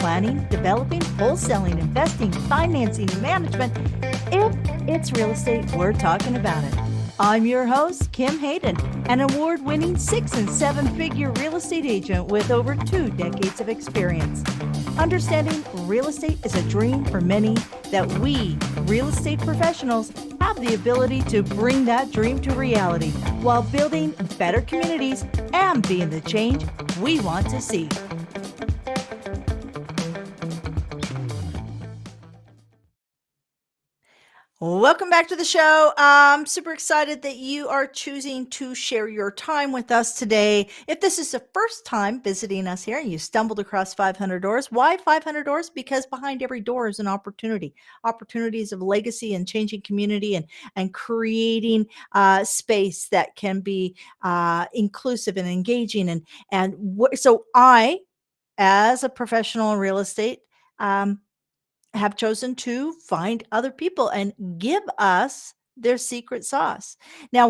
planning, developing, wholesaling, investing, financing, and management. If it's real estate, we're talking about it. I'm your host, Kim Hayden, an award-winning 6- and 7-figure real estate agent with over 2 decades of experience. Understanding real estate is a dream for many, that we, real estate professionals, have the ability to bring that dream to reality while building better communities and being the change we want to see. Welcome back to the show. I'm super excited that you are choosing to share your time with us today. If this is the first time visiting us here and you stumbled across 500 Doors, why 500 Doors? Because behind every door is an opportunity, opportunities of legacy and changing community and creating space that can be inclusive and engaging. So I, as a professional in real estate, have chosen to find other people and give us their secret sauce. Now,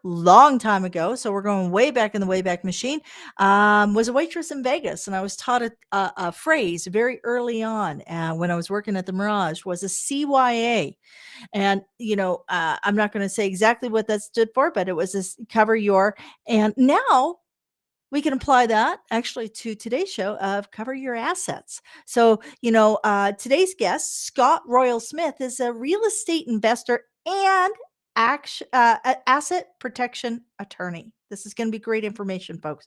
long time ago, so we're going way back in the Wayback Machine, was a waitress in Vegas. And I was taught a phrase very early on when I was working at the Mirage, was a CYA. And, I'm not going to say exactly what that stood for, but it was this cover your, and now we can apply that actually to today's show of cover your assets. So, today's guest, Scott Royal Smith, is a real estate investor and asset protection attorney. This is going to be great information, folks.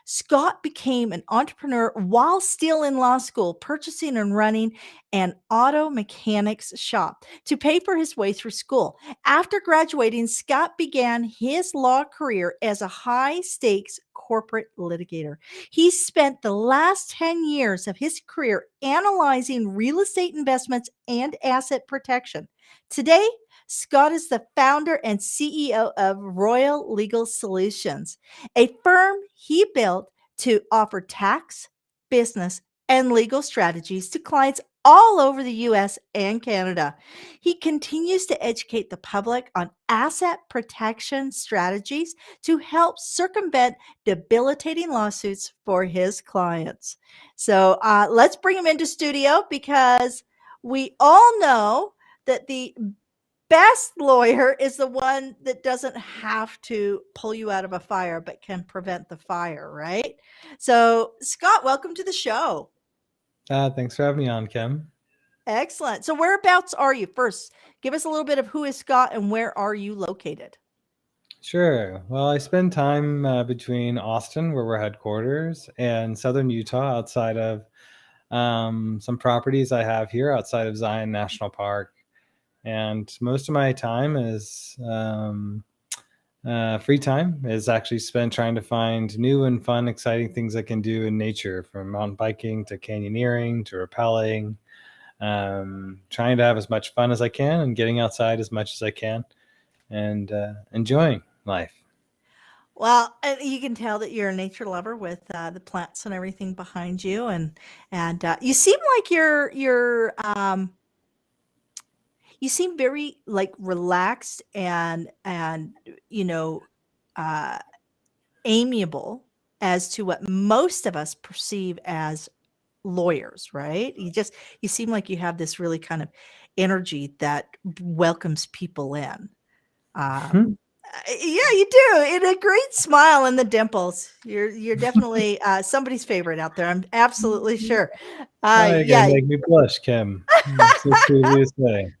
Scott became an entrepreneur while still in law school, purchasing and running an auto mechanics shop to pay for his way through school. After graduating, Scott began his law career as a high-stakes corporate litigator. He spent the last 10 years of his career analyzing real estate investments and asset protection. Today, Scott is the founder and CEO of Royal Legal Solutions, a firm he built to offer tax, business, and legal strategies to clients all over the U.S. and Canada. He continues to educate the public on asset protection strategies to help circumvent debilitating lawsuits for his clients. So let's bring him into studio, because we all know that the best lawyer is the one that doesn't have to pull you out of a fire, but can prevent the fire, right? So, Scott, welcome to the show. Thanks for having me on, Kim. Excellent. So, whereabouts are you? First, give us a little bit of who is Scott and where are you located? Sure. Well, I spend time between Austin, where we're headquarters, and southern Utah, outside of some properties I have here outside of Zion National Park. And most of my time is free time is actually spent trying to find new and fun, exciting things I can do in nature, from mountain biking to canyoneering to rappelling, trying to have as much fun as I can and getting outside as much as I can and enjoying life. Well, you can tell that you're a nature lover with the plants and everything behind you, and you seem like you seem very like relaxed and you know uh amiable, as to what most of us perceive as lawyers, right? You seem like you have this really kind of energy that welcomes people in. um yeah, you do. And a great smile and the dimples. You're definitely somebody's favorite out there, I'm absolutely sure. Oh, you're Yeah. gonna make me blush, Kim. It's so sweet of you to say.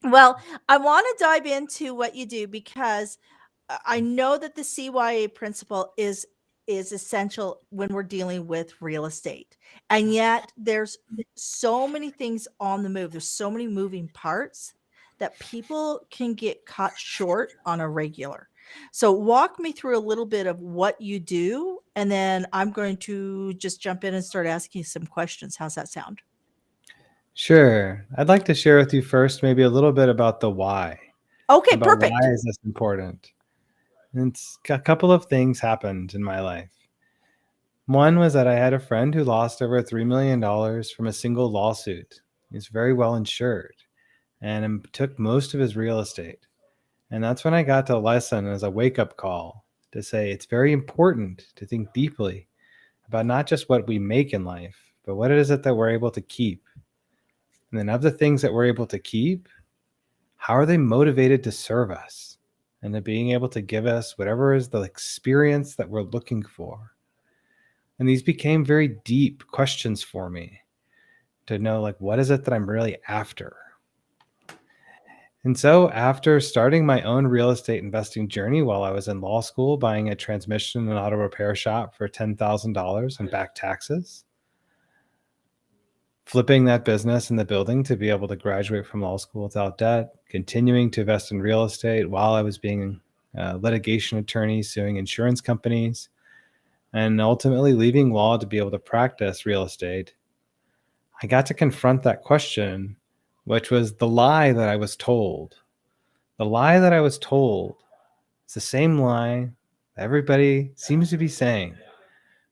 Well, I want to dive into what you do, because I know that the CYA principle is essential when we're dealing with real estate. And yet there's so many things on the move. There's so many moving parts that people can get caught short on a regular. So walk me through a little bit of what you do, and then I'm going to just jump in and start asking you some questions. How's that sound? Sure. I'd like to share with you first maybe a little bit about the why. Okay, About why perfect. is this important? And a couple of things happened in my life. One was that I had a friend who lost over $3 million from a single lawsuit. He's very well insured and took most of his real estate. And that's when I got to a lesson as a wake-up call to say it's very important to think deeply about not just what we make in life, but what is it that we're able to keep. And then of the things that we're able to keep, how are they motivated to serve us and to being able to give us whatever is the experience that we're looking for? And these became very deep questions for me to know, like, what is it that I'm really after? And so after starting my own real estate investing journey while I was in law school, buying a transmission and auto repair shop for $10,000 in back taxes, flipping that business in the building to be able to graduate from law school without debt, continuing to invest in real estate while I was being a litigation attorney, suing insurance companies, and ultimately leaving law to be able to practice real estate, I got to confront that question, which was the lie that I was told. The lie that I was told is the same lie that everybody seems to be saying,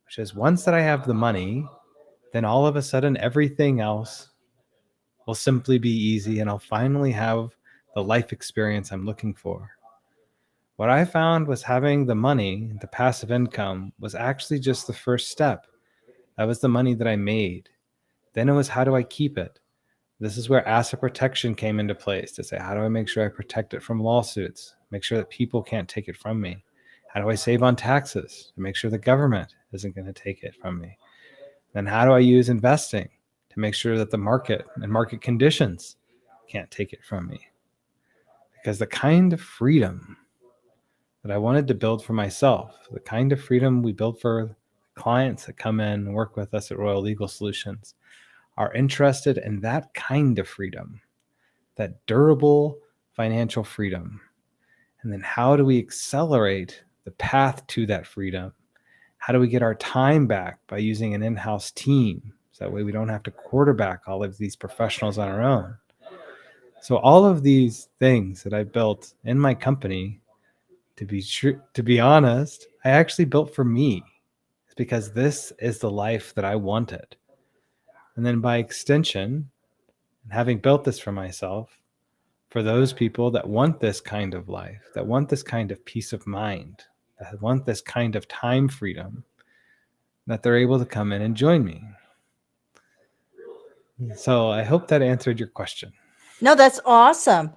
which is once that I have the money, then all of a sudden everything else will simply be easy and I'll finally have the life experience I'm looking for. What I found was having the money, the passive income, was actually just the first step. That was the money that I made. Then it was, how do I keep it? This is where asset protection came into place to say, how do I make sure I protect it from lawsuits? Make sure that people can't take it from me. How do I save on taxes to make sure the government isn't going to take it from me? Then how do I use investing to make sure that the market and market conditions can't take it from me? Because the kind of freedom that I wanted to build for myself, the kind of freedom we build for clients that come in and work with us at Royal Legal Solutions, are interested in that kind of freedom, that durable financial freedom. And then how do we accelerate the path to that freedom? How do we get our time back by using an in-house team? So that way we don't have to quarterback all of these professionals on our own. So all of these things that I built in my company, to be honest, I actually built for me. It's because this is the life that I wanted. And then by extension, having built this for myself, for those people that want this kind of life, that want this kind of peace of mind, that want this kind of time freedom, that they're able to come in and join me. So I hope that answered your question. No, that's awesome.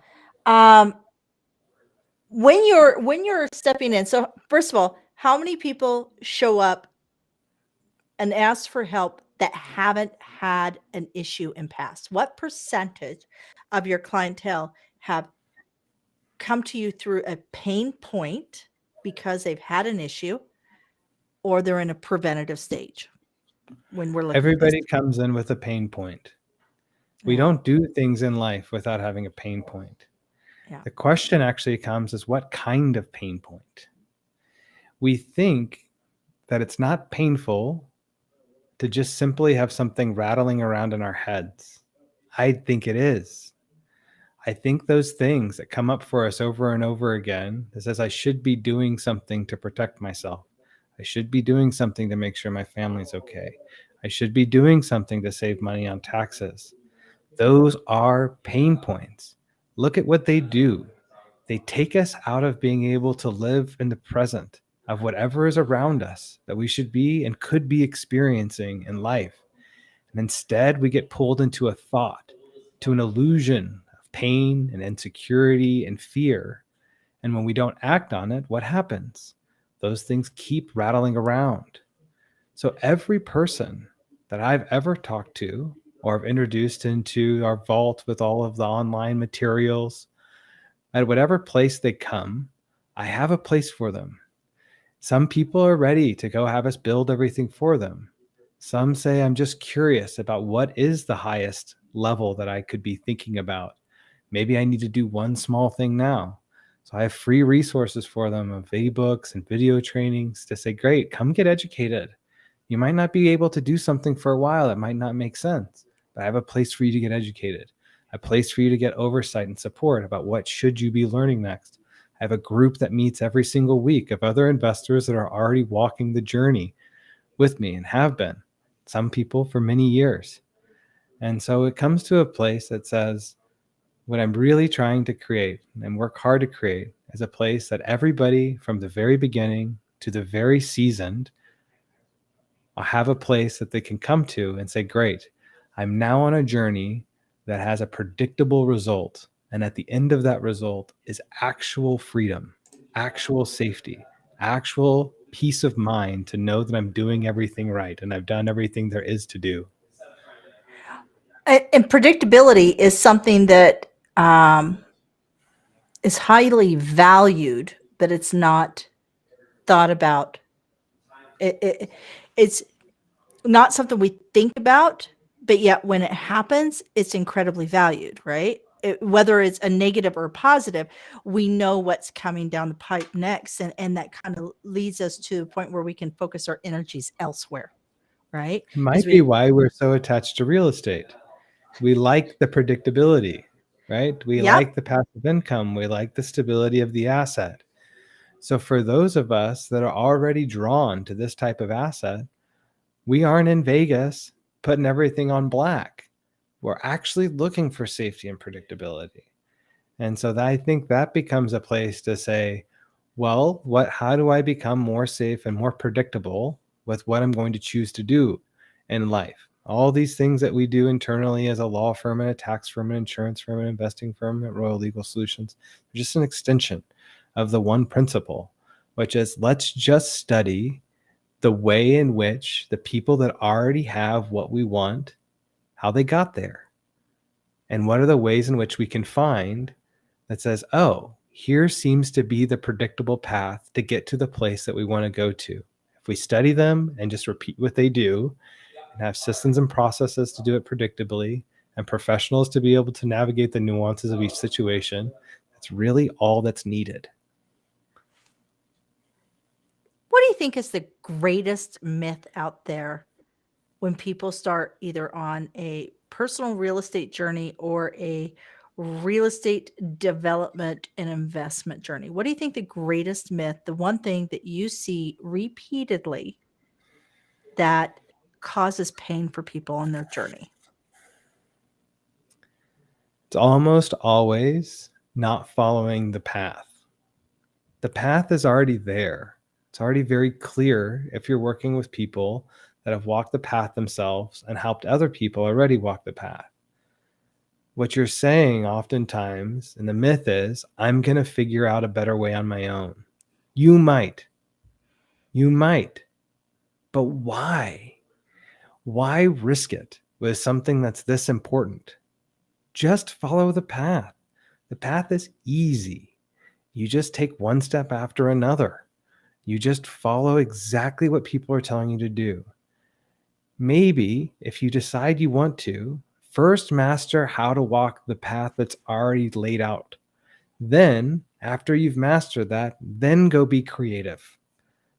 When you're stepping in, so first of all, how many people show up and ask for help that haven't had an issue in past? What percentage of your clientele have come to you through a pain point because they've had an issue or they're in a preventative stage when we're looking at this? Everybody comes in with a pain point. We Yeah. don't do things in life without having a pain point. Yeah. The question actually comes is, what kind of pain point? We think that it's not painful to just simply have something rattling around in our heads. I think it is. I think those things that come up for us over and over again, it says I should be doing something to protect myself. I should be doing something to make sure my family's okay. I should be doing something to save money on taxes. Those are pain points. Look at what they do. They take us out of being able to live in the present of whatever is around us that we should be and could be experiencing in life. And instead, we get pulled into a thought, to an illusion of pain and insecurity and fear. And when we don't act on it, what happens? Those things keep rattling around. So every person that I've ever talked to or have introduced into our vault with all of the online materials, at whatever place they come, I have a place for them. Some people are ready to go have us build everything for them. Some say, I'm just curious about what is the highest level that I could be thinking about. Maybe I need to do one small thing now. So I have free resources for them of ebooks and video trainings to say, great, come get educated. You might not be able to do something for a while. It might not make sense, but I have a place for you to get educated, a place for you to get oversight and support about what should you be learning next. I have a group that meets every single week of other investors that are already walking the journey with me and have been, some people for many years. And so it comes to a place that says, what I'm really trying to create and work hard to create is a place that everybody from the very beginning to the very seasoned have a place that they can come to and say, great, I'm now on a journey that has a predictable result. And at the end of that result is actual freedom, actual safety, actual peace of mind to know that I'm doing everything right and I've done everything there is to do. And predictability is something that is highly valued, but it's not thought about. It's not something we think about, but yet when it happens, it's incredibly valued, right? Whether it's a negative or a positive, we know what's coming down the pipe next. And that kind of leads us to a point where we can focus our energies elsewhere, right? It As might be we, why we're so attached to real estate. We like the predictability, right? We yep. like the passive income. We like the stability of the asset. So for those of us that are already drawn to this type of asset, we aren't in Vegas putting everything on black. We're actually looking for safety and predictability. And so I think that becomes a place to say, well, how do I become more safe and more predictable with what I'm going to choose to do in life? All these things that we do internally as a law firm and a tax firm, an insurance firm, an investing firm, at Royal Legal Solutions, are just an extension of the one principle, which is let's just study the way in which the people that already have what we want, how they got there. And what are the ways in which we can find that says, oh, here seems to be the predictable path to get to the place that we want to go to. If we study them and just repeat what they do and have systems and processes to do it predictably and professionals to be able to navigate the nuances of each situation, that's really all that's needed. What do you think is the greatest myth out there when people start either on a personal real estate journey or a real estate development and investment journey? What do you think the greatest myth, the one thing that you see repeatedly that causes pain for people on their journey? It's almost always not following the path. The path is already there. It's already very clear if you're working with people that have walked the path themselves and helped other people already walk the path. What you're saying oftentimes, and the myth is, I'm going to figure out a better way on my own. You might, but why? Why risk it with something that's this important? Just follow the path. The path is easy. You just take one step after another. You just follow exactly what people are telling you to do. Maybe if you decide you want to, first master how to walk the path that's already laid out. Then, after you've mastered that, then go be creative.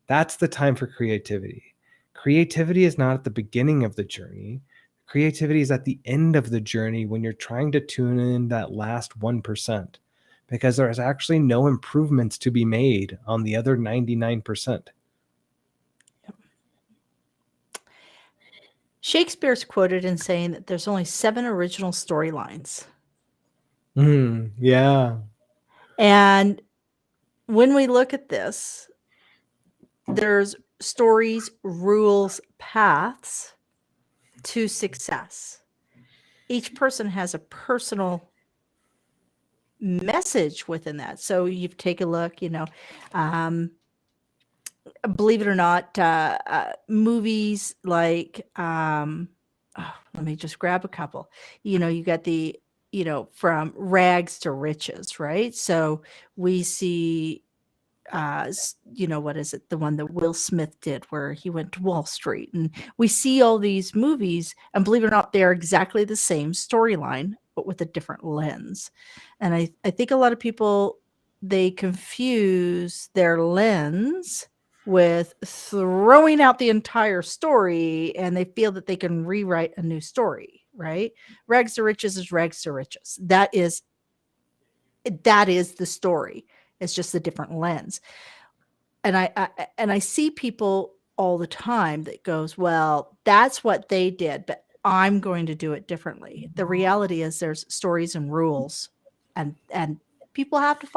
That's the time for creativity. Creativity is not at the beginning of the journey. Creativity is at the end of the journey when you're trying to tune in that last 1%, because there's actually no improvements to be made on the other 99%. Shakespeare's quoted in saying that there's only 7 original storylines. Yeah. And when we look at this, there's stories, rules, paths to success. Each person has a personal message within that. So you take a look, believe it or not, movies like, let me just grab a couple. You got the, from rags to riches, right? So we see what is it? The one that Will Smith did where he went to Wall Street. And we see all these movies, and believe it or not, they're exactly the same storyline, but with a different lens. And I think a lot of people, they confuse their lens with throwing out the entire story, and they feel that they can rewrite a new story, right? Rags to riches is rags to riches. That is the story. It's just a different lens. And I see people all the time that goes, well, that's what they did, but I'm going to do it differently. The reality is there's stories and rules, and people have to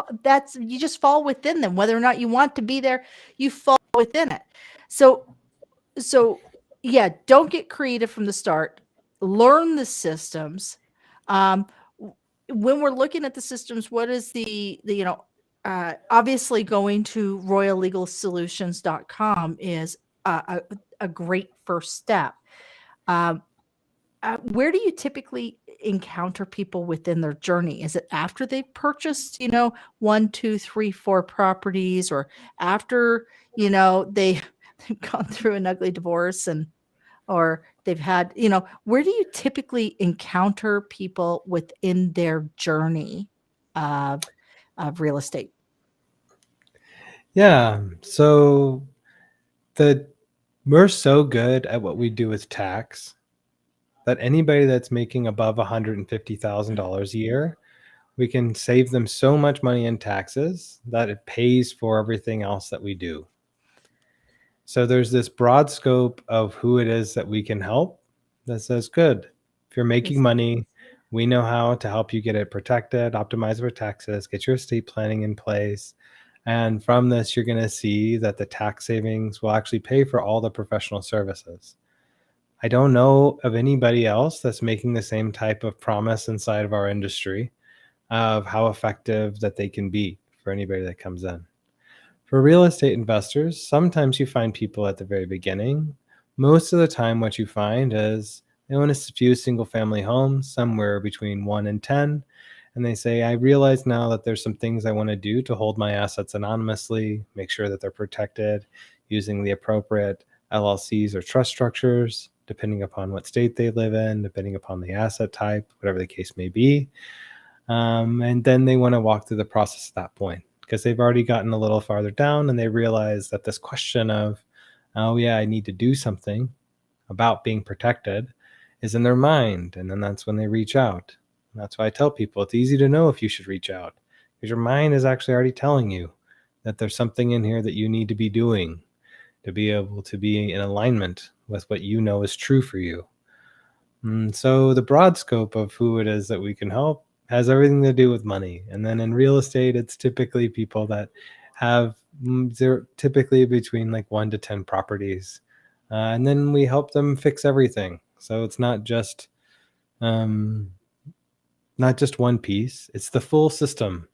you just fall within them, whether or not you want to be there, you fall within it. So yeah, don't get creative from the start. Learn the systems. Um, when we're looking at the systems, what is obviously going to royallegalsolutions.com is a great first step. Um, where do you typically encounter people within their journey? Is it after they've purchased, one, two, three, four properties, or after, they've gone through an ugly divorce or they've had, where do you typically encounter people within their journey of real estate? Yeah. So we're so good at what we do with tax that anybody that's making above $150,000 a year, we can save them so much money in taxes that it pays for everything else that we do. So there's this broad scope of who it is that we can help that says, good, if you're making Yes. money, we know how to help you get it protected, optimize for taxes, get your estate planning in place. And from this, you're going to see that the tax savings will actually pay for all the professional services. I don't know of anybody else that's making the same type of promise inside of our industry of how effective that they can be for anybody that comes in. For real estate investors, sometimes you find people at the very beginning. Most of the time, what you find is they own a few single family homes, somewhere between 1 and 10. And they say, I realize now that there's some things I want to do to hold my assets anonymously, make sure that they're protected using the appropriate LLCs or trust structures, depending upon what state they live in, depending upon the asset type, whatever the case may be. And then they want to walk through the process at that point because they've already gotten a little farther down and they realize that this question of, oh, yeah, I need to do something about being protected is in their mind. And then that's when they reach out. And that's why I tell people it's easy to know if you should reach out because your mind is actually already telling you that there's something in here that you need to be doing to be able to be in alignment with what you know is true for you. So the broad scope of who it is that we can help has everything to do with money. And then in real estate, it's typically people that have typically between like 1 to 10 properties. And then we help them fix everything. So it's not just one piece, it's the full system.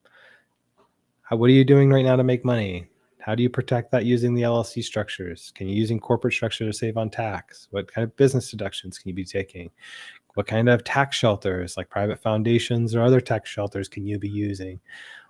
What are you doing right now to make money? How do you protect that using the LLC structures? Can you using corporate structure to save on tax? What kind of business deductions can you be taking? What kind of tax shelters, like private foundations or other tax shelters, can you be using?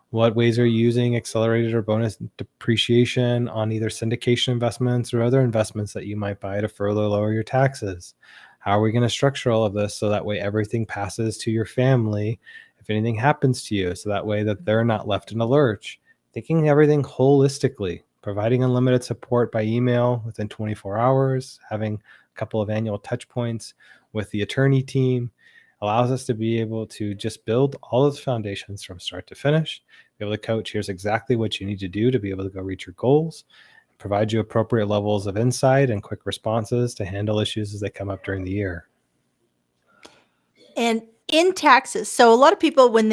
What ways are you using accelerated or bonus depreciation on either syndication investments or other investments that you might buy to further lower your taxes? How are we going to structure all of this so that way everything passes to your family if anything happens to you, so that way that they're not left in a lurch? Thinking everything holistically, providing unlimited support by email within 24 hours, having a couple of annual touch points with the attorney team allows us to be able to just build all of the foundations from start to finish, be able to coach, here's exactly what you need to do to be able to go reach your goals, provide you appropriate levels of insight and quick responses to handle issues as they come up during the year. And in taxes, so a lot of people when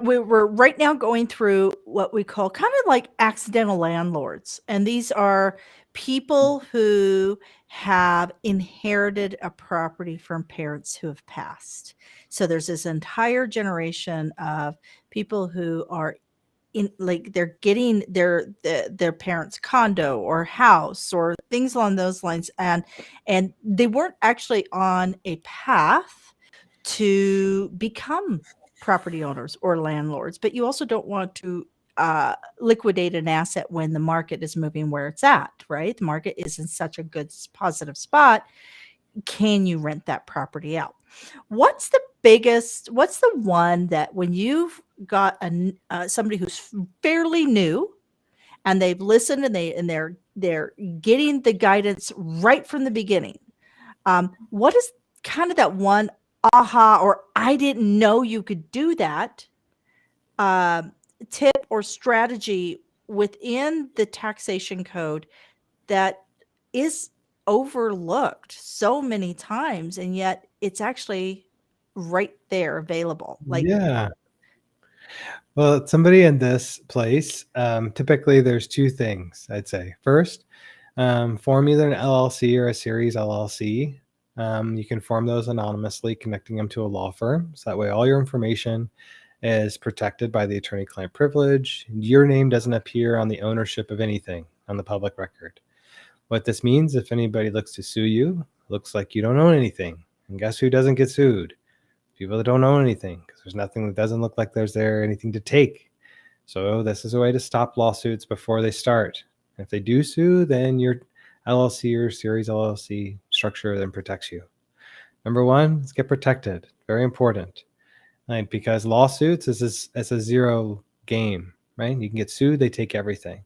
we're right now going through what we call kind of like accidental landlords. And these are people who have inherited a property from parents who have passed. So there's this entire generation of people who are in, like, they're getting their parents' condo or house or things along those lines, and they weren't actually on a path to become property owners or landlords. But you also don't want to liquidate an asset when the market is moving where it's at, right? The market is in such a good positive spot. Can you rent that property out? What's the one that when you've got somebody who's fairly new and they've listened and they're getting the guidance right from the beginning, what is kind of that one aha, or I didn't know you could do that, tip or strategy within the taxation code that is overlooked so many times, and yet it's actually right there available? Like, Yeah. Well, somebody in this place, typically there's two things I'd say. First, Form either an LLC or a series LLC. You can form those anonymously, connecting them to a law firm. So that way all your information is protected by the attorney-client privilege. Your name doesn't appear on the ownership of anything on the public record. What this means, if anybody looks to sue you, looks like you don't own anything. And guess who doesn't get sued? People that don't own anything, because there's nothing that doesn't look like there's there anything to take. So this is a way to stop lawsuits before they start. If they do sue, then your LLC or series LLC structure then protects you. Number one, let's get protected. Very important. Right? Because lawsuits is a zero game, right? You can get sued, they take everything.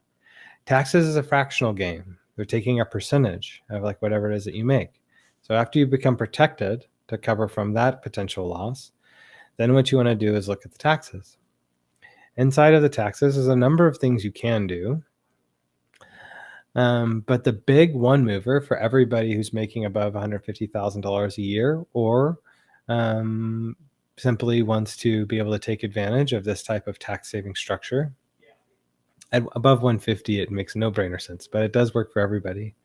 Taxes is a fractional game. They're taking a percentage of like whatever it is that you make. So after you become protected to cover from that potential loss, then what you want to do is look at the taxes. Inside of the taxes is a number of things you can do. But the big one mover for everybody who's making above $150,000 a year or simply wants to be able to take advantage of this type of tax saving structure. At above 150, it makes no brainer sense, but it does work for everybody.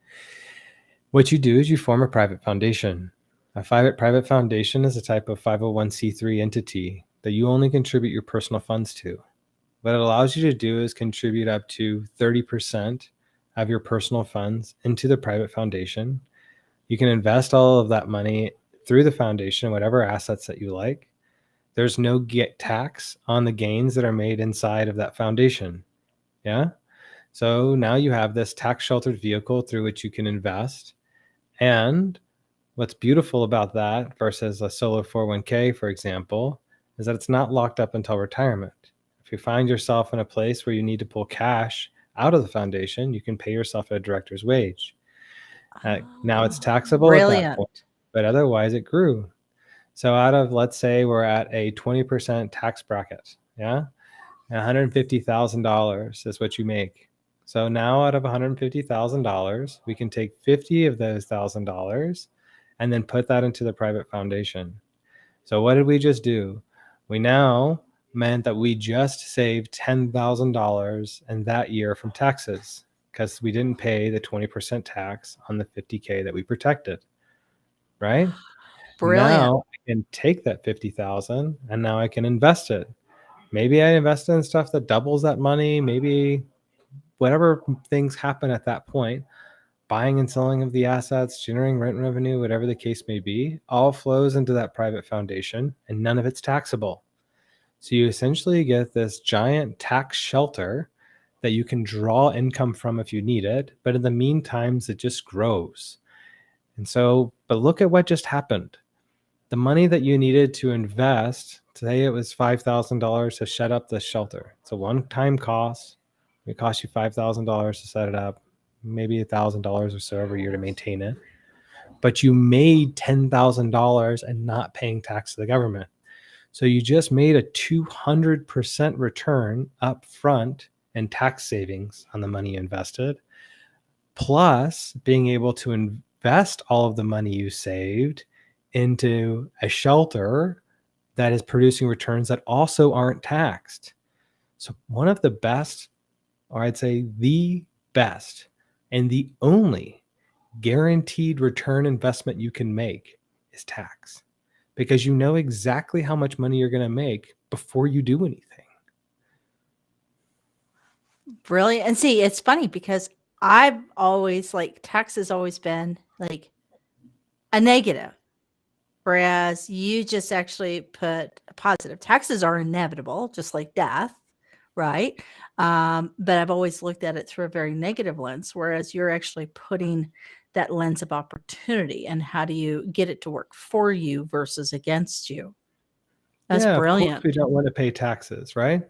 What you do is you form a private foundation. A private foundation is a type of 501c3 entity that you only contribute your personal funds to. What it allows you to do is contribute up to 30% of your personal funds into the private foundation. You can invest all of that money through the foundation, whatever assets that you like. There's no tax on the gains that are made inside of that foundation. Yeah. So now you have this tax sheltered vehicle through which you can invest. And what's beautiful about that versus a solo 401k, for example, is that it's not locked up until retirement. If you find yourself in a place where you need to pull cash out of the foundation, you can pay yourself a director's wage. Now it's taxable at that point, but otherwise it grew. So out of, let's say we're at a 20% tax bracket, yeah, $150,000 is what you make. So now out of $150,000, we can take 50 of those $1,000 and then put that into the private foundation. So what did we just do? We now meant that we just saved $10,000 in that year from taxes because we didn't pay the 20% tax on the 50K that we protected, right? Brilliant. Now I can take that 50,000 and now I can invest it. Maybe I invest in stuff that doubles that money. Maybe whatever things happen at that point, buying and selling of the assets, generating rent revenue, whatever the case may be, all flows into that private foundation and none of it's taxable. So you essentially get this giant tax shelter that you can draw income from if you need it. But in the meantime, it just grows. And so, but look at what just happened. The money that you needed to invest, today it was $5,000 to set up the shelter. It's a one-time cost. It costs you $5,000 to set it up, maybe $1,000 or so every year to maintain it. But you made $10,000 and not paying tax to the government. So you just made a 200% return up front in tax savings on the money invested, plus being able to invest all of the money you saved into a shelter that is producing returns that also aren't taxed. So one of the best, or I'd say the best and the only guaranteed return investment you can make is tax, because you know exactly how much money you're going to make before you do anything. Brilliant. And see, it's funny because I've always tax has always been like a negative, whereas you just actually put a positive. Taxes are inevitable, just like death, right? But I've always looked at it through a very negative lens, whereas you're actually putting that lens of opportunity and how do you get it to work for you versus against you. That's brilliant. Of course we don't want to pay taxes, right?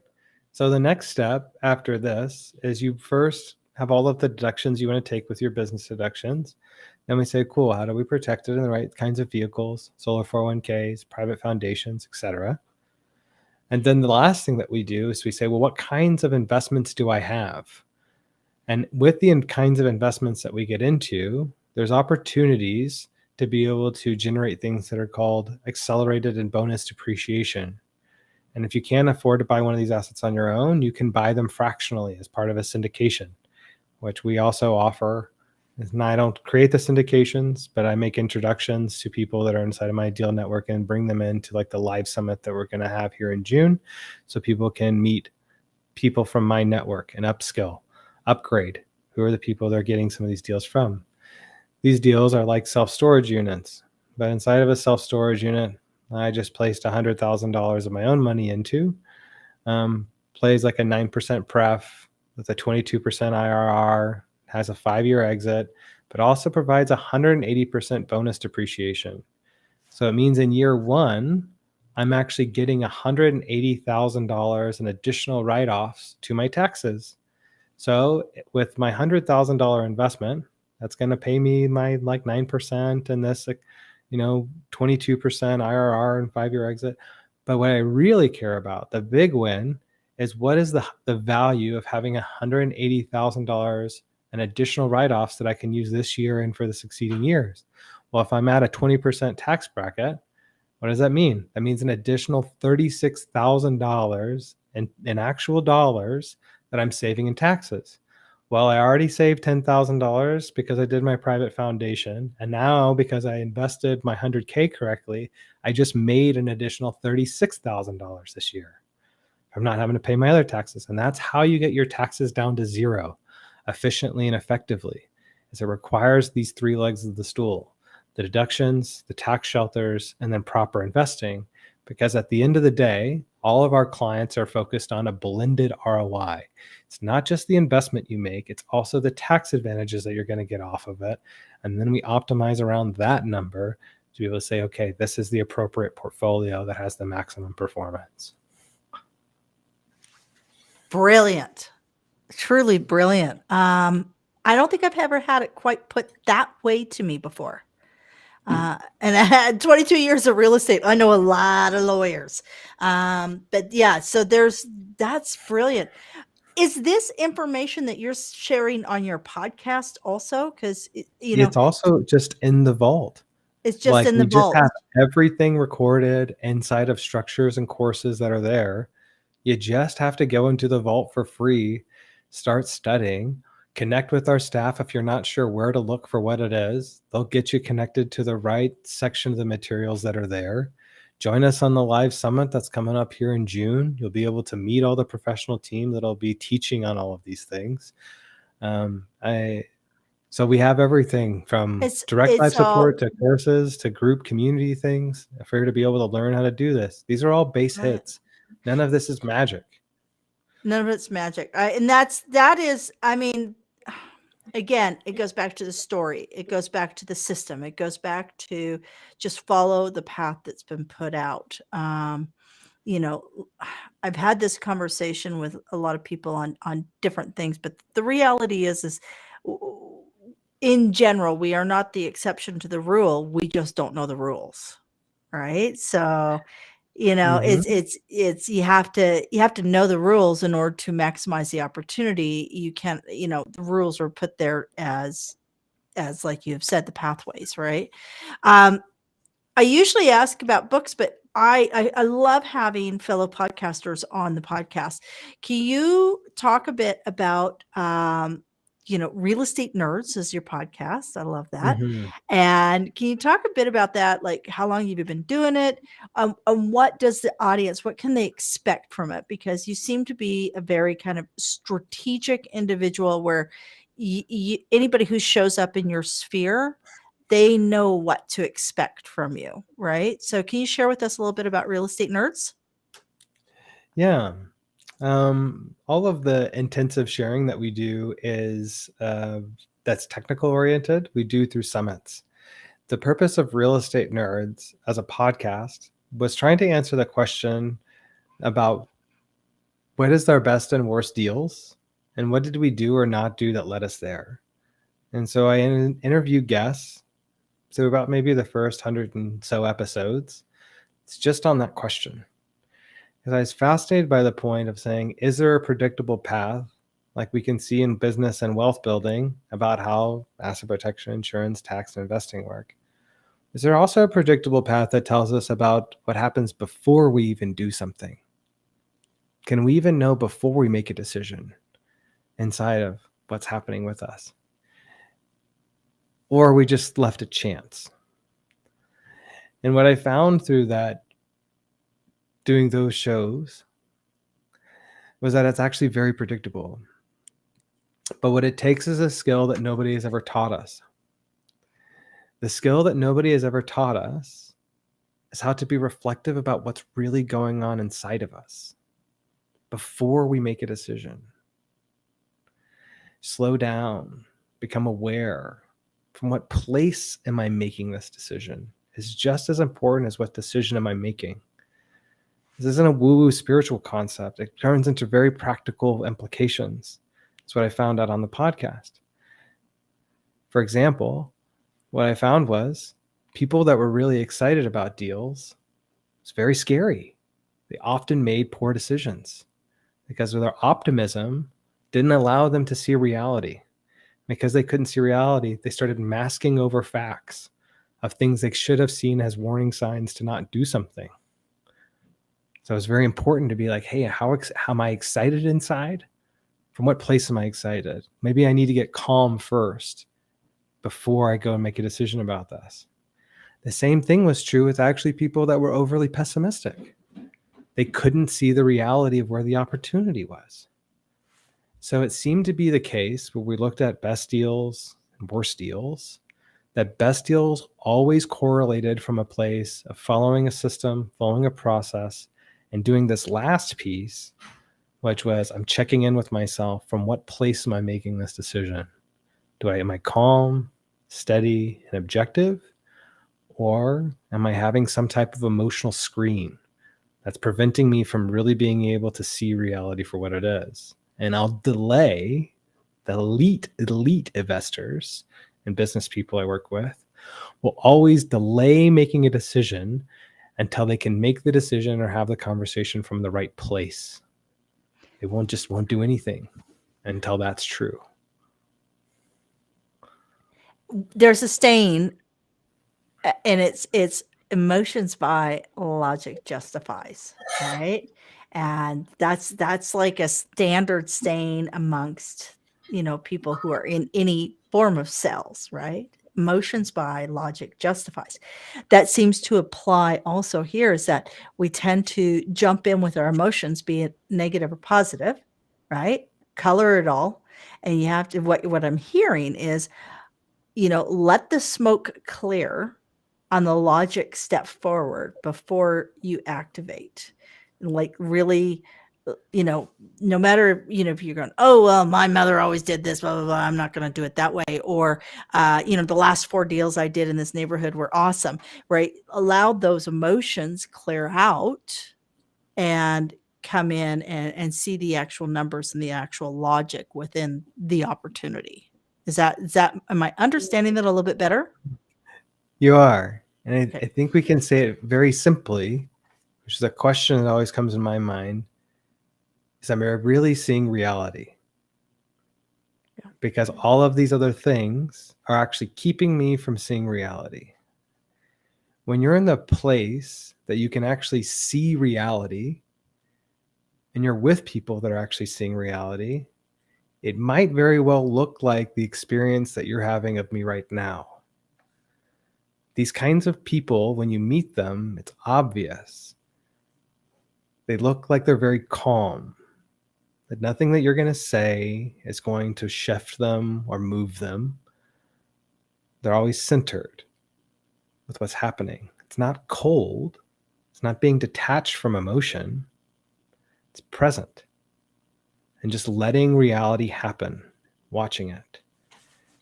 So the next step after this is you first have all of the deductions you want to take with your business deductions. Then we say, cool, how do we protect it in the right kinds of vehicles, solar 401ks, private foundations, etc. And then the last thing that we do is we say, well, what kinds of investments do I have? And with the kinds of investments that we get into, there's opportunities to be able to generate things that are called accelerated and bonus depreciation. And if you can't afford to buy one of these assets on your own, you can buy them fractionally as part of a syndication, which we also offer And I don't create the syndications, but I make introductions to people that are inside of my deal network and bring them into like the live summit that we're going to have here in June, so people can meet people from my network and upskill, upgrade. Who are the people they're getting some of these deals from? These deals are like self-storage units, but inside of a self-storage unit, I just placed $100,000 of my own money into. Plays like a 9% pref with a 22% IRR, has a 5-year exit, but also provides 180% bonus depreciation. So it means in year one, I'm actually getting $180,000 in additional write-offs to my taxes. So with my $100,000 investment, that's going to pay me my like 9% and this, 22% IRR and 5-year exit. But what I really care about, the big win, is what is the value of having $180,000 in additional write-offs that I can use this year and for the succeeding years. Well, if I'm at a 20% tax bracket, what does that mean? That means an additional $36,000 in actual dollars that I'm saving in taxes. Well, I already saved $10,000 because I did my private foundation. And now because I invested my 100K correctly, I just made an additional $36,000 this year. I'm not having to pay my other taxes. And that's how you get your taxes down to zero efficiently and effectively, is it requires these 3 legs of the stool: the deductions, the tax shelters, and then proper investing. Because at the end of the day, all of our clients are focused on a blended ROI. It's not just the investment you make, it's also the tax advantages that you're going to get off of it. And then we optimize around that number to be able to say, okay, this is the appropriate portfolio that has the maximum performance. Brilliant. Truly brilliant. I don't think I've ever had it quite put that way to me before. And I had 22 years of real estate. I know a lot of lawyers. But yeah, so that's brilliant. Is this information that you're sharing on your podcast also? Because, It's also just in the vault. it's just in the We just vault. have everything recorded inside of structures and courses that are there. You just have to go into the vault for free, start studying, connect with our staff. If you're not sure where to look for what it is, they'll get you connected to the right section of the materials that are there. Join us on the live summit that's coming up here in June. You'll be able to meet all the professional team that'll be teaching on all of these things. So we have everything from direct live support to courses to group community things for you to be able to learn how to do this. These are all base hits. None of this is magic. None of it's magic. That is, I mean, again, it goes back to the story. It goes back to the system. It goes back to just follow the path that's been put out. I've had this conversation with a lot of people on different things, but the reality is in general, we are not the exception to the rule. We just don't know the rules, right? So, it's you have to know the rules in order to maximize the opportunity. You can't, the rules are put there as like you have said, the pathways, right? I usually ask about books, but I love having fellow podcasters on the podcast. Can you talk a bit about, Real Estate Nerds is your podcast. I love that. And can you talk a bit about that? Like how long you've been doing it? And what does the audience, what can they expect from it? Because you seem to be a very kind of strategic individual where anybody who shows up in your sphere, they know what to expect from you, right? So can you share with us a little bit about Real Estate Nerds? Yeah. All of the intensive sharing that we do is that's technical oriented. We do through summits. The purpose of Real Estate Nerds as a podcast was trying to answer the question about what is our best and worst deals and what did we do or not do that led us there. And so I interview guests. So about maybe the first 100 and so episodes, it's just on that question. Because I was fascinated by the point of saying, is there a predictable path like we can see in business and wealth building about how asset protection, insurance, tax, and investing work? Is there also a predictable path that tells us about what happens before we even do something? Can we even know before we make a decision inside of what's happening with us? or we just left it chance. And what I found through that, doing those shows, was that it's actually very predictable. But what it takes is a skill that nobody has ever taught us. The skill that nobody has ever taught us is how to be reflective about what's really going on inside of us before we make a decision. Slow down, become aware. From what place am I making this decision is just as important as what decision am I making. This isn't a woo-woo spiritual concept. It turns into very practical implications. That's what I found out on the podcast. For example, what I found was people that were really excited about deals, it's very scary. They often made poor decisions because of their optimism didn't allow them to see reality. Because they couldn't see reality, they started masking over facts of things they should have seen as warning signs to not do something. So it's very important to be like, hey, how am I excited inside? From what place am I excited? Maybe I need to get calm first before I go and make a decision about this. The same thing was true with actually people that were overly pessimistic. They couldn't see the reality of where the opportunity was. So it seemed to be the case where we looked at best deals and worst deals, that best deals always correlated from a place of following a system, following a process, and doing this last piece, which was I'm checking in with myself. From what place am I making this decision? Am I calm, steady, and objective? Or am I having some type of emotional screen that's preventing me from really being able to see reality for what it is? And I'll delay the elite investors and business people I work with will always delay making a decision until they can make the decision or have the conversation from the right place. They won't do anything until that's true. There's a saying, and it's emotions by logic justifies, right? And that's like a standard saying amongst, people who are in any form of sales, right? Emotions by logic justifies. That seems to apply also here, is that we tend to jump in with our emotions, be it negative or positive, right? Color it all. And you have to, what I'm hearing is, let the smoke clear on the logic step forward before you activate. And like really, no matter, if you're going, oh, well, my mother always did this, blah, blah, blah, I'm not going to do it that way. Or, the last 4 deals I did in this neighborhood were awesome, right? Allow those emotions clear out and come in and see the actual numbers and the actual logic within the opportunity. Am I understanding that a little bit better? You are. And I Okay. think we can say it very simply, which is a question that always comes in my mind, is am I really seeing reality? Yeah. Because all of these other things are actually keeping me from seeing reality. When you're in the place that you can actually see reality and you're with people that are actually seeing reality, it might very well look like the experience that you're having of me right now. These kinds of people, when you meet them, it's obvious. They look like they're very calm, that nothing that you're going to say is going to shift them or move them. They're always centered with what's happening. It's not cold. It's not being detached from emotion. It's present and just letting reality happen, watching it.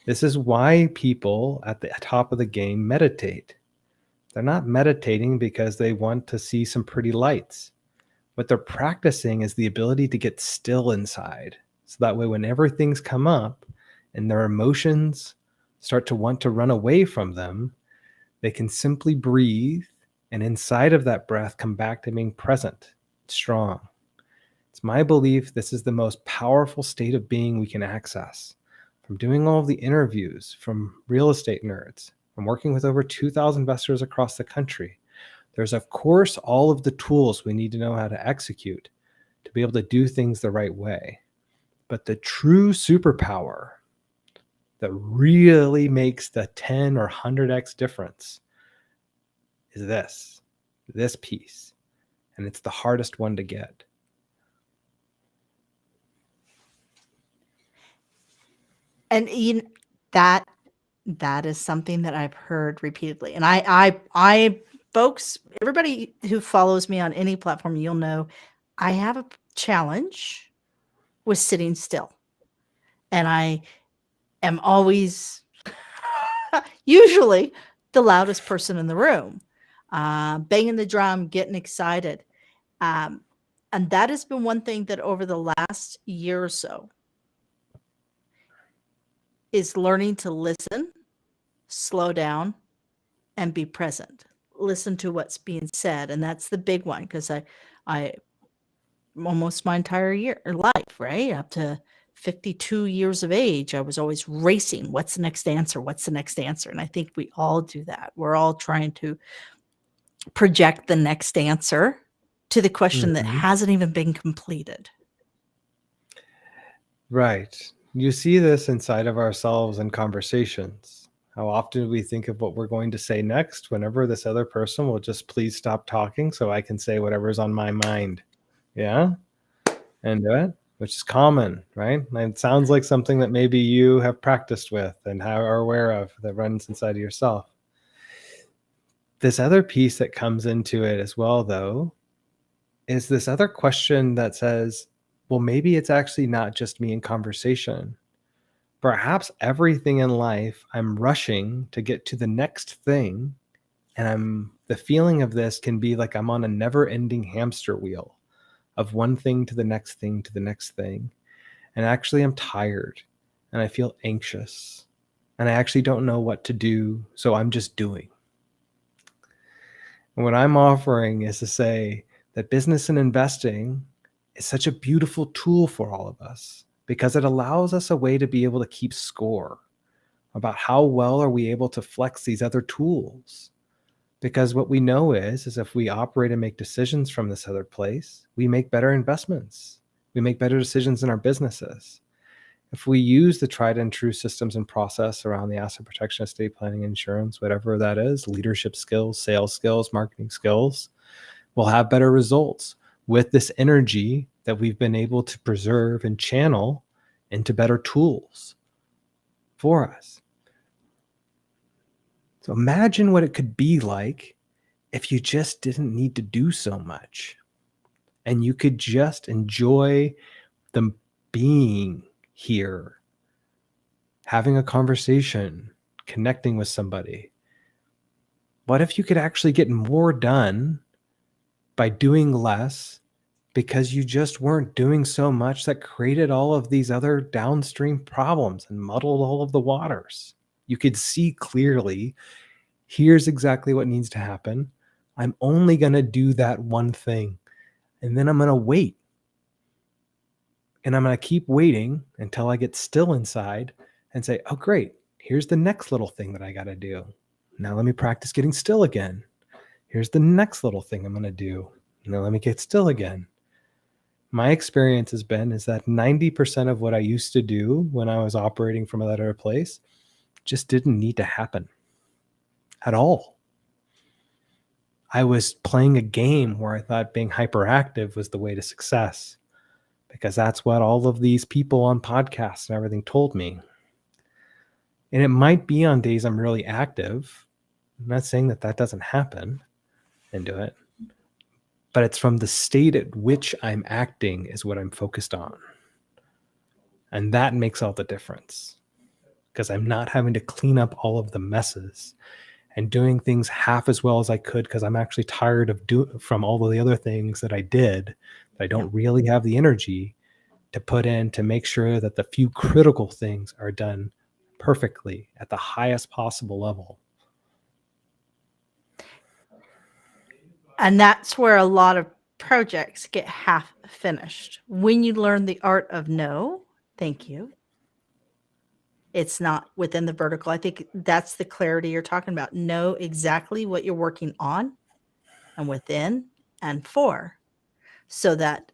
This is why people at the top of the game meditate. They're not meditating because they want to see some pretty lights. What they're practicing is the ability to get still inside. So that way, whenever things come up and their emotions start to want to run away from them, they can simply breathe and inside of that breath come back to being present, strong. It's my belief this is the most powerful state of being we can access. From doing all of the interviews, from real estate nerds, from working with over 2,000 investors across the country, there's of course all of the tools we need to know how to execute to be able to do things the right way. But the true superpower that really makes the 10 or 100x difference is this piece. And it's the hardest one to get. And that is something that I've heard repeatedly. And I folks, everybody who follows me on any platform, you'll know I have a challenge with sitting still. And I am always usually the loudest person in the room, banging the drum, getting excited. And that has been one thing that over the last year or so is learning to listen, slow down, and be present. Listen to what's being said. And that's the big one because I almost my entire life, right? Up to 52 years of age, I was always racing. What's the next answer? What's the next answer? And I think we all do that. We're all trying to project the next answer to the question that hasn't even been completed. Right. You see this inside of ourselves in conversations. How often we think of what we're going to say next whenever this other person will just please stop talking so I can say whatever's on my mind. Yeah? And do it, which is common, right? And it sounds like something that maybe you have practiced with and are aware of that runs inside of yourself. This other piece that comes into it as well, though, is this other question that says, well, maybe it's actually not just me in conversation. Perhaps everything in life, I'm rushing to get to the next thing. And the feeling of this can be like I'm on a never ending hamster wheel of one thing to the next thing to the next thing. And actually I'm tired and I feel anxious and I actually don't know what to do. So I'm just doing. And what I'm offering is to say that business and investing is such a beautiful tool for all of us because it allows us a way to be able to keep score about how well are we able to flex these other tools. Because what we know is if we operate and make decisions from this other place, we make better investments. We make better decisions in our businesses. If we use the tried and true systems and process around the asset protection, estate planning, insurance, whatever that is, leadership skills, sales skills, marketing skills, we'll have better results with this energy that we've been able to preserve and channel into better tools for us. So imagine what it could be like if you just didn't need to do so much and you could just enjoy the being here, having a conversation, connecting with somebody. What if you could actually get more done by doing less because you just weren't doing so much that created all of these other downstream problems and muddled all of the waters? You could see clearly, here's exactly what needs to happen. I'm only going to do that one thing. And then I'm going to wait. And I'm going to keep waiting until I get still inside and say, oh, great. Here's the next little thing that I got to do. Now let me practice getting still again. Here's the next little thing I'm going to do. Now let me get still again. My experience has been is that 90% of what I used to do when I was operating from that other place just didn't need to happen at all. I was playing a game where I thought being hyperactive was the way to success because that's what all of these people on podcasts and everything told me. And it might be on days I'm really active. I'm not saying that that doesn't happen and do it, but it's from the state at which I'm acting is what I'm focused on. And that makes all the difference because I'm not having to clean up all of the messes and doing things half as well as I could because I'm actually tired of from all of the other things that I did that I don't really have the energy to put in to make sure that the few critical things are done perfectly at the highest possible level. And that's where a lot of projects get half finished. When you learn the art of no, thank you. It's not within the vertical. I think that's the clarity you're talking about. Know exactly what you're working on and within and for, so that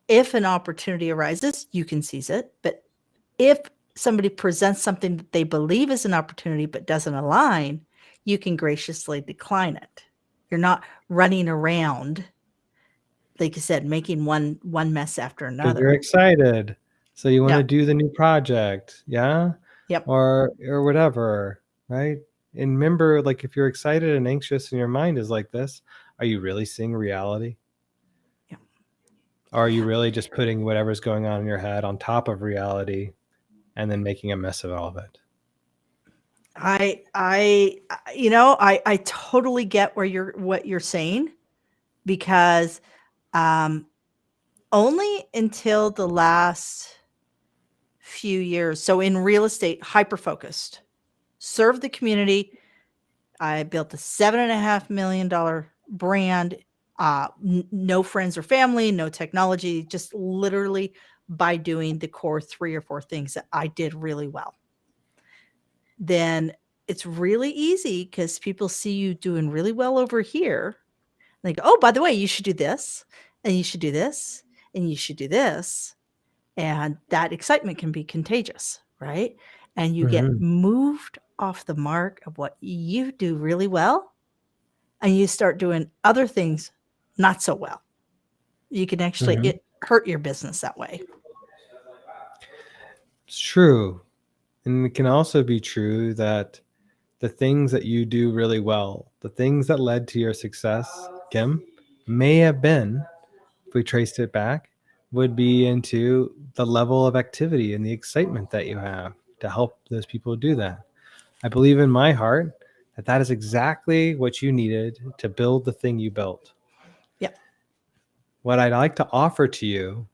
if an opportunity arises, you can seize it. But if somebody presents something that they believe is an opportunity but doesn't align, you can graciously decline it. You're not running around, like you said, making one mess after Because you're another. excited. So you want Yeah. to do the new project. Yeah. Yep. Or whatever. Right. And remember, like, if you're excited and anxious and your mind is like this, are you really seeing reality? Yeah. Or are you really just putting whatever's going on in your head on top of reality and then making a mess of all of it? I totally get what you're saying, because only until the last few years, so in real estate, hyper focused, serve the community. I built a $7.5 million brand, no friends or family, no technology, just literally by doing the core 3 or 4 things that I did really well. Then it's really easy because people see you doing really well over here. They go, "Oh, by the way, you should do this, and you should do this, and you should do this." And that excitement can be contagious, right? And you get Mm-hmm. moved off the mark of what you do really well, and you start doing other things not so well. You can actually Mm-hmm. hurt your business that way. It's true. And it can also be true that the things that you do really well, the things that led to your success, Kim, may have been, if we traced it back, would be into the level of activity and the excitement that you have to help those people do that. I believe in my heart that that is exactly what you needed to build the thing you built. Yep. What I'd like to offer to you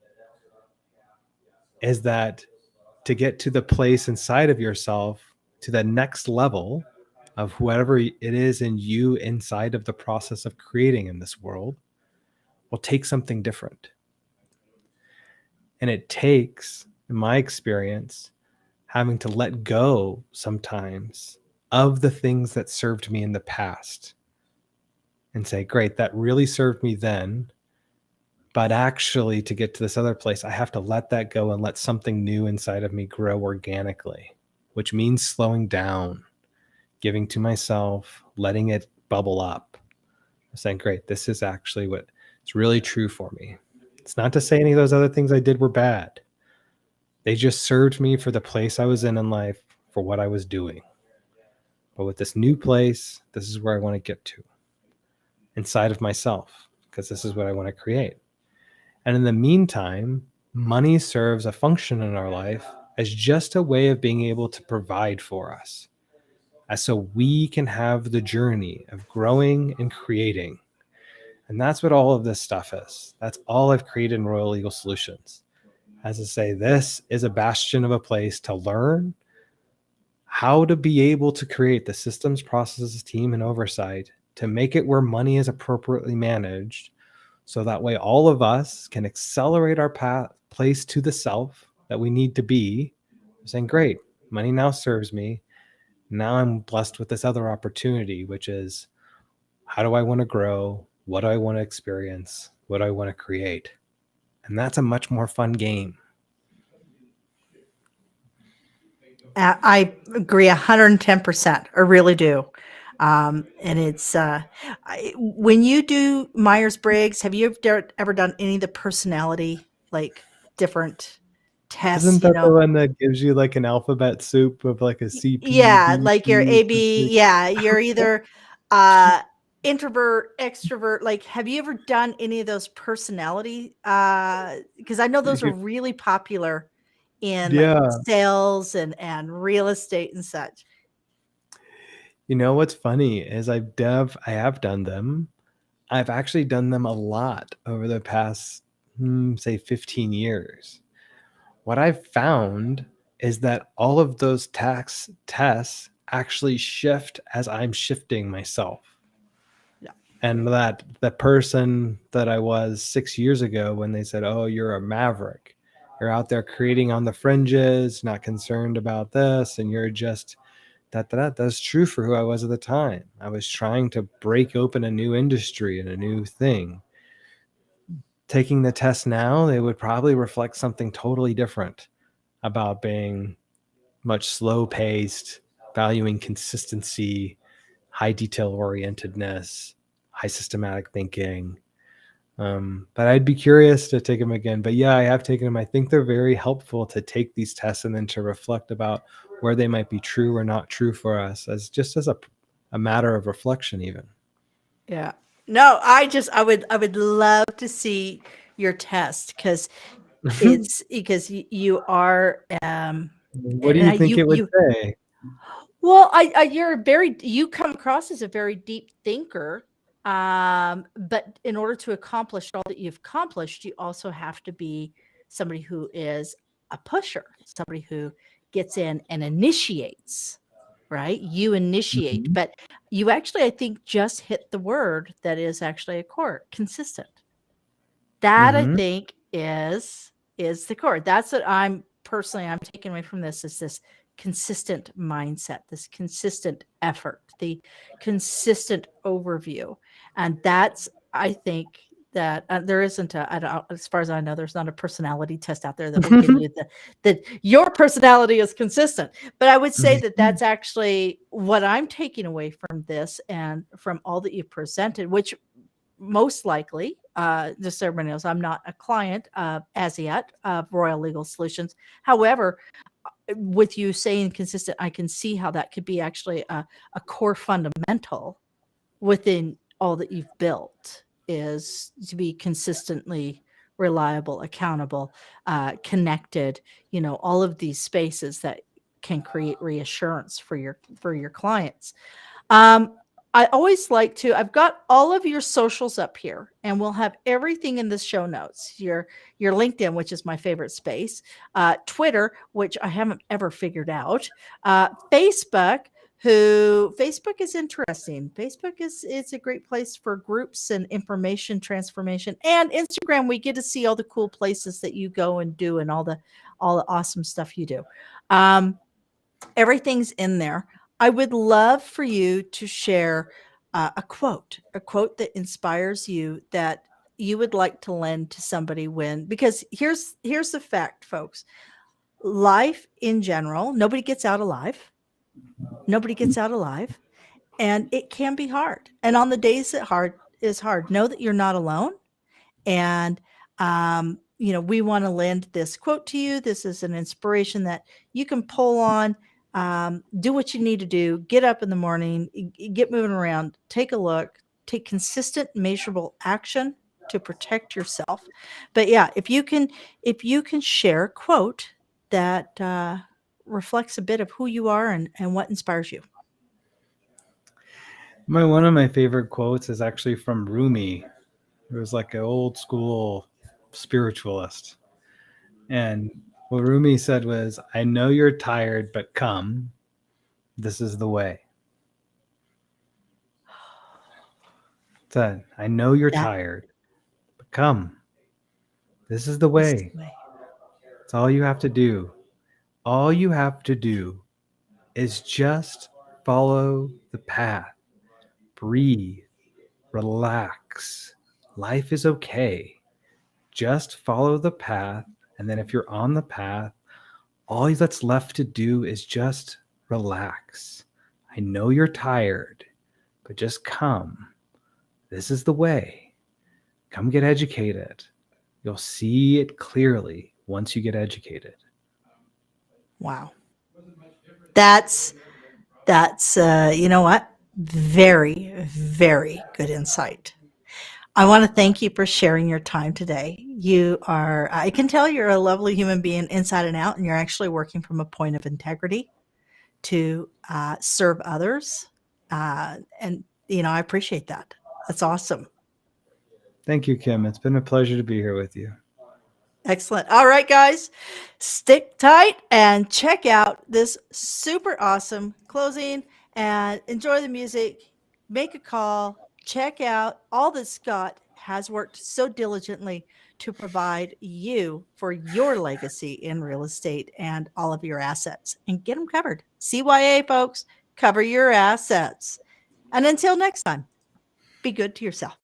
is that to get to the place inside of yourself, to the next level of whatever it is in you inside of the process of creating in this world, will take something different. And it takes, in my experience, having to let go sometimes of the things that served me in the past and say, great, that really served me then. But actually, to get to this other place, I have to let that go and let something new inside of me grow organically, which means slowing down, giving to myself, letting it bubble up, saying, great, this is actually what it's really true for me. It's not to say any of those other things I did were bad. They just served me for the place I was in life, for what I was doing. But with this new place, this is where I want to get to inside of myself, because this is what I want to create. And in the meantime, money serves a function in our life as just a way of being able to provide for us, as so we can have the journey of growing and creating. And that's what all of this stuff is. That's all I've created in Royal Legal Solutions. As I say, this is a bastion of a place to learn how to be able to create the systems, processes, team, and oversight to make it where money is appropriately managed. So that way all of us can accelerate our place to the self that we need to be, saying, great, money now serves me. Now I'm blessed with this other opportunity, which is, how do I want to grow? What do I want to experience? What do I want to create? And that's a much more fun game. I agree 110%. I really do. And it's when you do Myers-Briggs, have you ever done any of the personality, like different tests, Isn't that the one that gives you like an alphabet soup of like a C, P, Yeah, D, like your E, AB, yeah, you're either uh introvert, extrovert. Like, have you ever done any of those personality? Because I know those are really popular in like yeah. sales and real estate and such. You know what's funny is I have done them. I've actually done them a lot over the past, say, 15 years. What I've found is that all of those tests actually shift as I'm shifting myself. Yeah. And that the person that I was 6 years ago, when they said, oh, you're a maverick, you're out there creating on the fringes, not concerned about this, and you're just that's true for who I was at the time. I was trying to break open a new industry and a new thing. Taking the test now, they would probably reflect something totally different about being much slow paced, valuing consistency, high detail orientedness, high systematic thinking. But I'd be curious to take them again. But yeah, I have taken them. I think they're very helpful to take these tests and then to reflect about where they might be true or not true for us, as just as a matter of reflection, even. Yeah. No, I would love to see your test because it's because you are What do and you I think it would you say? well, you come across as a very deep thinker. But in order to accomplish all that you've accomplished, you also have to be somebody who is a pusher, somebody who gets in and initiates, right? You initiate, Mhm. but you actually, I think, just hit the word that is actually a core: consistent. That I Mhm. think is the core. That's what I'm taking away from this is this consistent mindset, this consistent effort, the consistent overview. And that's I think that there isn't a I don't, as far as I know, there's not a personality test out there that will give you that your personality is consistent. But I would say that Mhm. that's actually what I'm taking away from this and from all that you presented, which most likely, just so everybody knows, I'm not a client as yet of Royal Legal Solutions. However, with you saying consistent, I can see how that could be actually a core fundamental within all that you've built is to be consistently reliable, accountable, connected. You know, all of these spaces that can create reassurance for your clients. Um, I always like to, I've got all of your socials up here and we'll have everything in the show notes. Your LinkedIn, which is my favorite space, Twitter, which I haven't ever figured out, Facebook, who Facebook is interesting. Facebook is it's a great place for groups and information transformation. And Instagram, we get to see all the cool places that you go and do and all the awesome stuff you do. Um, Everything's in there. I would love for you to share a quote that inspires you that you would like to lend to somebody when because here's the fact, folks. Life in general, nobody gets out alive. Nobody gets out alive, and it can be hard. And on the days that hard is hard, know that you're not alone and, we want to lend this quote to you. This is an inspiration that you can pull on, do what you need to do, get up in the morning, get moving around, take a look, take consistent, measurable action to protect yourself. But yeah, if you can share a quote that reflects a bit of who you are and what inspires you. One of my favorite quotes is actually from Rumi. It was like an old school spiritualist. And what Rumi said was, I know you're tired, but come. This is the way. Said, I know you're That tired, but come. This is the is the way. way. It's all you have to do. All you have to do is just follow the path. Breathe. Relax. Life is okay. Just follow the path. And then if you're on the path, all that's left to do is just relax. I know you're tired, but just come. This is the way. Come get educated. You'll see it clearly once you get educated. Wow. That's you know what? Very, very good insight. I want to thank you for sharing your time today. I can tell you're a lovely human being inside and out, and you're actually working from a point of integrity to serve others. I appreciate that. That's awesome. Thank you, Kim. It's been a pleasure to be here with you. Excellent. All right, guys, stick tight and check out this super awesome closing and enjoy the music. Make a call. Check out all that Scott has worked so diligently to provide you for your legacy in real estate and all of your assets and get them covered. CYA, folks, cover your assets. And until next time, be good to yourself.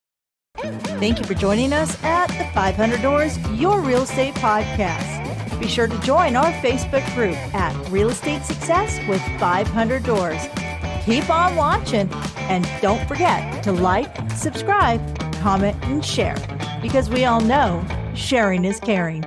Thank you for joining us at the 500 Doors Your Real Estate Podcast. Be sure to join our Facebook group at Real Estate Success with 500 Doors. Keep on watching, and don't forget to like, subscribe, comment, and share, because we all know sharing is caring.